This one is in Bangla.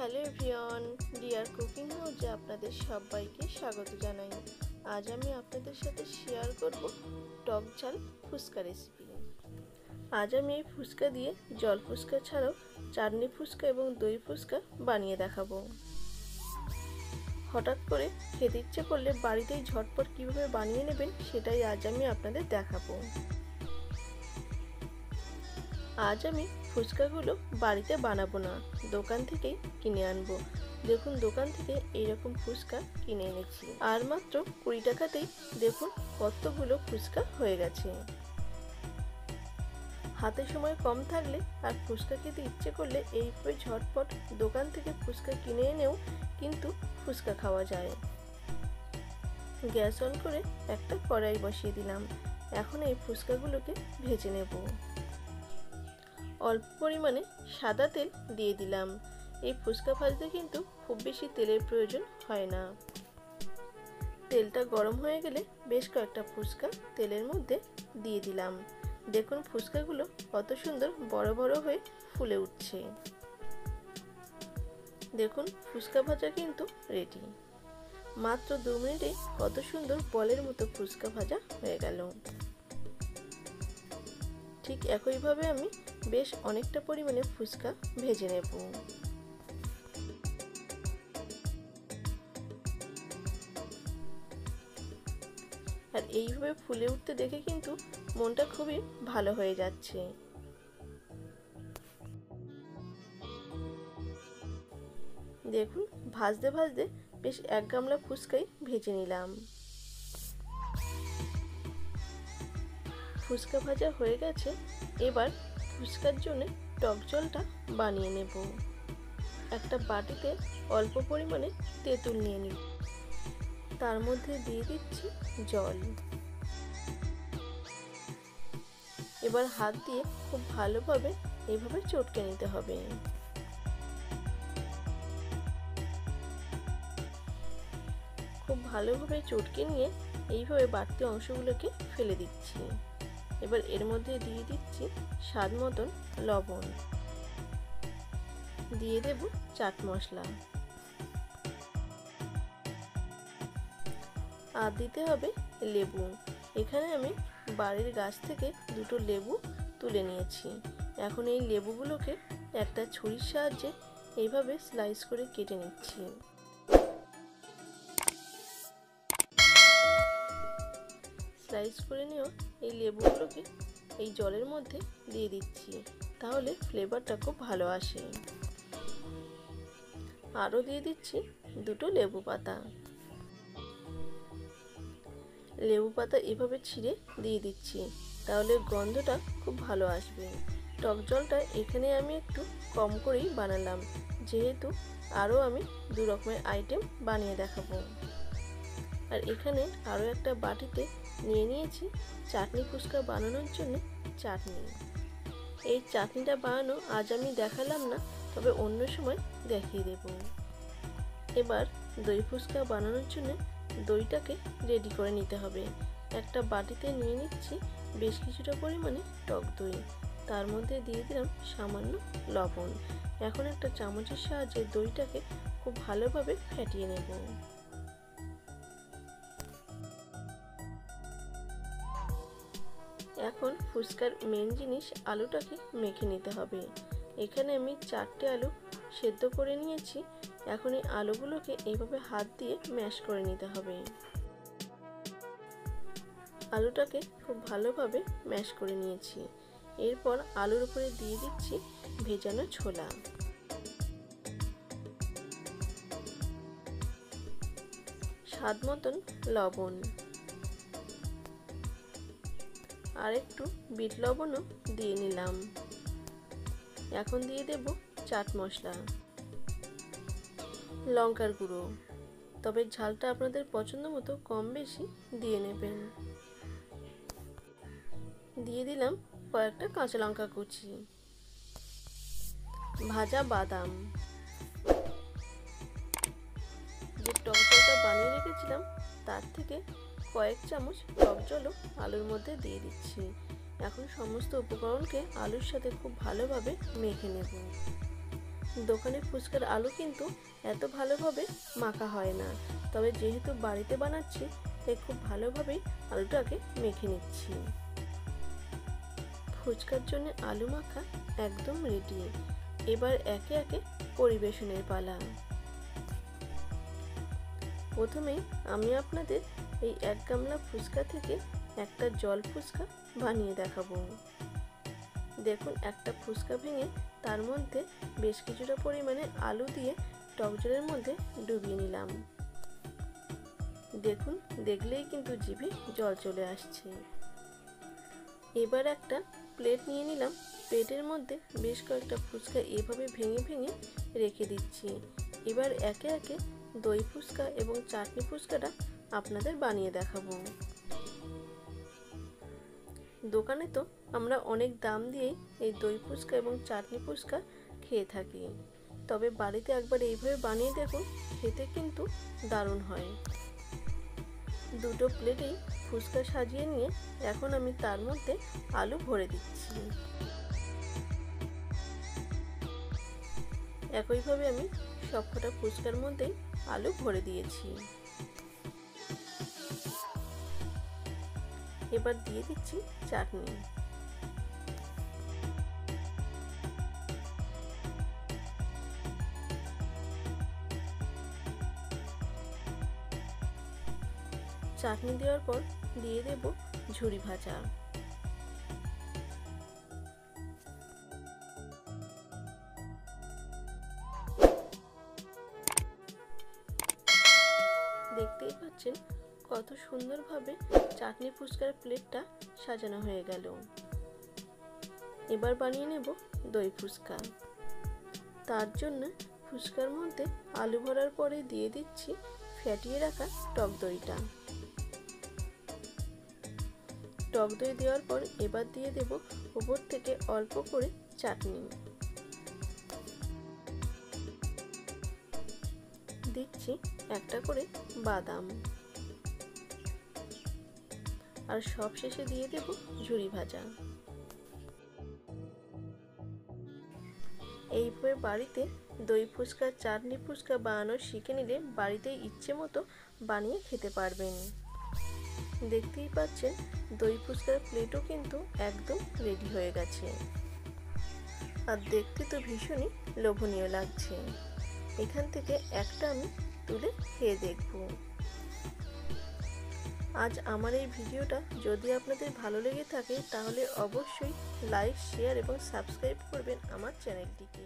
হ্যালো এভরিওয়ান, ডিয়ার কুকিং হাউসে আপনাদের সবাইকে স্বাগত জানাই। আজ আমি আপনাদের সাথে শেয়ার করব টক ঝাল ফুচকা রেসিপি। আজ আমি এই ফুচকা দিয়ে জল ফুচকা ছাড়াও চাটনি ফুচকা এবং দই ফুচকা বানিয়ে দেখাবো। হঠাৎ করে খেতে ইচ্ছে করলে বাড়িতেই ঝটপট কীভাবে বানিয়ে নেবেন সেটাই আজ আমি আপনাদের দেখাবো। আজ আমি ফুচকাগুলো বাড়িতে বানাবো না, দোকান থেকেই কিনে আনবো। দেখুন, দোকান থেকে এইরকম ফুচকা কিনে এনেছি, আর মাত্র 20 টাকাতেই দেখুন কতগুলো ফুচকা হয়ে গেছে। হাতে সময় কম থাকলে আর ফুচকা খেতে ইচ্ছে করলে এইভাবে ঝটপট দোকান থেকে ফুচকা কিনে এনেও কিন্তু ফুচকা খাওয়া যায়। গ্যাস অন করে একটা কড়াই বসিয়ে দিলাম। এখন এই ফুচকাগুলোকে ভেজে নেব। অল্প পরিমাণে সাদা তেল দিয়ে দিলাম। এই ফুচকা ভাজতে কিন্তু খুব বেশি তেলের প্রয়োজন হয় না। তেলটা গরম হয়ে গেলে বেশ কয়েকটা ফুচকা তেলের মধ্যে দিয়ে দিলাম। দেখুন ফুচকাগুলো কত সুন্দর বড় বড় হয়ে ফুলে উঠছে। দেখুন ফুচকা ভাজা কিন্তু রেডি। মাত্র 2 মিনিটে কত সুন্দর বলের মতো ফুচকা ভাজা হয়ে গেল। ঠিক একইভাবে আমি বেশ অনেকটা পরিমাণে ফুচকা ভেজে নেব। আর এইভাবে ফুলে উঠতে দেখে কিন্তু মনটা খুবই ভালো হয়ে যাচ্ছে। দেখুন ভাজতে ভাজতে বেশ 1 গামলা ফুচকাই ভেজে নিলাম। ফুচকা ভাজা হয়ে গেছে। এবার ফুচকার জন্য টক জলটা বানিয়ে নেব। একটা বাটিতে অল্প পরিমাণে তেঁতুল নিয়ে নিই, তার মধ্যে দিয়ে দিচ্ছি জল। এবার হাত দিয়ে খুব ভালোভাবে এইভাবে চটকে নিতে হবে। খুব ভালোভাবে চটকে নিয়ে এইভাবে বাড়তি অংশগুলোকে ফেলে দিচ্ছি। এবার এর মধ্যে দিয়ে দিচ্ছি স্বাদ মতন লবণ, দিয়ে দেব চাট মশলা, আর দিতে হবে লেবু। এখানে আমি বাড়ির গাছ থেকে 2টো লেবু তুলে নিয়েছি। এখন এই লেবুগুলোকে একটা ছুরির সাহায্যে এইভাবে স্লাইস করে কেটে নিচ্ছি। স্লাইস করে নিয়েও এই লেবুগুলোকে এই জলের মধ্যে দিয়ে দিচ্ছি, তাহলে ফ্লেভারটা খুব ভালো আসে। আরও দিয়ে দিচ্ছি 2টো লেবু পাতা। লেবু পাতা এভাবে ছিঁড়ে দিয়ে দিচ্ছি, তাহলে গন্ধটা খুব ভালো আসবে। টক জলটা এখানে আমি একটু কম করেই বানালাম, যেহেতু আরও আমি 2 রকমের আইটেম বানিয়ে দেখাবো। আর এখানে আরও একটা বাটিতে নিয়ে নিয়েছি চাটনি ফুচকা বানানোর জন্য চাটনি। এই চাটনিটা বানানো আজ আমি দেখালাম না, তবে অন্য সময় দেখিয়ে দেব। এবার দই ফুচকা বানানোর জন্য দইটাকে রেডি করে নিতে হবে। একটা বাটিতে নিয়ে নিচ্ছি বেশ কিছুটা পরিমাণে টক দই, তার মধ্যে দিয়ে দিলাম সামান্য লবণ। এখন একটা চামচের সাহায্যে দইটাকে খুব ভালোভাবে ফেটিয়ে নেব। এখন ফুচকার মেন জিনিস আলুটাকে মেখে নিতে হবে। এখানে আমি 4টে আলু সেদ্ধ করে নিয়েছি। এখন এই আলুগুলোকে এইভাবে হাত দিয়ে ম্যাশ করে নিতে হবে। আলুটাকে খুব ভালোভাবে ম্যাশ করে নিয়েছি। এরপর আলুর উপরে দিয়ে দিচ্ছি ভেজানো ছোলা, স্বাদ মতন লবণ, আর একটু বিট লবণও দিয়ে নিলাম। এখন দিয়ে দেব চাট মশলা, লঙ্কার গুঁড়ো, তবে ঝালটা আপনাদের পছন্দ মতো কম বেশি দিয়ে নেবেন। দিয়ে দিলাম কয়েকটা কাঁচা লঙ্কা কুচি, ভাজা বাদাম। যে টক জলটা বানিয়ে রেখেছিলাম তার থেকে কয়েক চামচ টক জলও আলুর মধ্যে দিয়ে দিচ্ছি। এখন সমস্ত উপকরণকে আলুর সাথে খুব ভালোভাবে মেখে নেব। দোকানে ফুচকার আলু কিন্তু এত ভালোভাবে মাখা হয় না, তবে যেহেতু বাড়িতে বানাচ্ছি তাই খুব ভালোভাবেই আলুটাকে মেখে নিচ্ছি। ফুচকার জন্য আলু মাখা একদম রেডি। এবার একে একে পরিবেশনের পালা। প্রথমেই আমি আপনাদের এই 1 গামলা ফুচকা থেকে একটা জল ফুচকা বানিয়ে দেখাবো। দেখুন, একটা ফুচকা ভেঙে তার মধ্যে বেশ কিছুটা পরিমাণে আলু দিয়ে টক জলের মধ্যে ডুবিয়ে নিলাম। দেখুন, দেখলেই কিন্তু জিভে জল চলে আসছে। এবার একটা প্লেট নিয়ে নিলাম। প্লেটের মধ্যে বেশ কয়েকটা ফুচকা এভাবে ভেঙে ভেঙে রেখে দিচ্ছি। এবার একে একে দই ফুচকা এবং চাটনি ফুচকাটা আপনাদের বানিয়ে দেখাবো। দোকানে তো আমরা অনেক দাম দিয়েই এই দই ফুচকা এবং চাটনি ফুচকা খেয়ে থাকি, তবে বাড়িতে একবার এইভাবে বানিয়ে দেখুন, খেতে কিন্তু দারুণ হয়। দুটো প্লেটেই ফুচকা সাজিয়ে নিয়ে এখন আমি তার মধ্যে আলু ভরে দিচ্ছি। একইভাবে আমি সবকটা ফুচকার মধ্যেই আলু ভরে দিয়েছি। এবার দিয়ে দিচ্ছি চাটনি। চাটনি দেওয়ার পর দিয়ে দেব ঝুরি ভাজা। দেখতেই পাচ্ছেন কত সুন্দরভাবে চাটনি ফুচকার প্লেটটা সাজানো হয়ে গেল। এবার বানিয়ে নেব দই ফুচকা। তার জন্য ফুচকার মধ্যে আলু ভরার পরে দিয়ে দিচ্ছি ফ্যাটিয়ে রাখা টক দইটা। টক দই দেওয়ার পর এবার দিয়ে দেব উপর থেকে অল্প করে চাটনি। দিচ্ছি একটা করে বাদাম, আর সব শেষে দিয়ে দেব ঝুরি ভাজা। এইভাবে বাড়িতে দই ফুচকা চাটনি ফুচকা বানানো শিখে নিলে বাড়িতে ইচ্ছে মতো বানিয়ে খেতে পারবেন। দেখতেই পাচ্ছেন দই ফুচকার প্লেটও কিন্তু একদম রেডি হয়ে গেছে, আর দেখতে তো ভীষণই লোভনীয় লাগছে। এখান থেকে একটা আমি তুলে খেয়ে দেখব। আজ আমার এই ভিডিওটা যদি আপনাদের ভালো লেগে থাকে তাহলে অবশ্যই লাইক, শেয়ার এবং সাবস্ক্রাইব করবেন আমার চ্যানেলটিকে।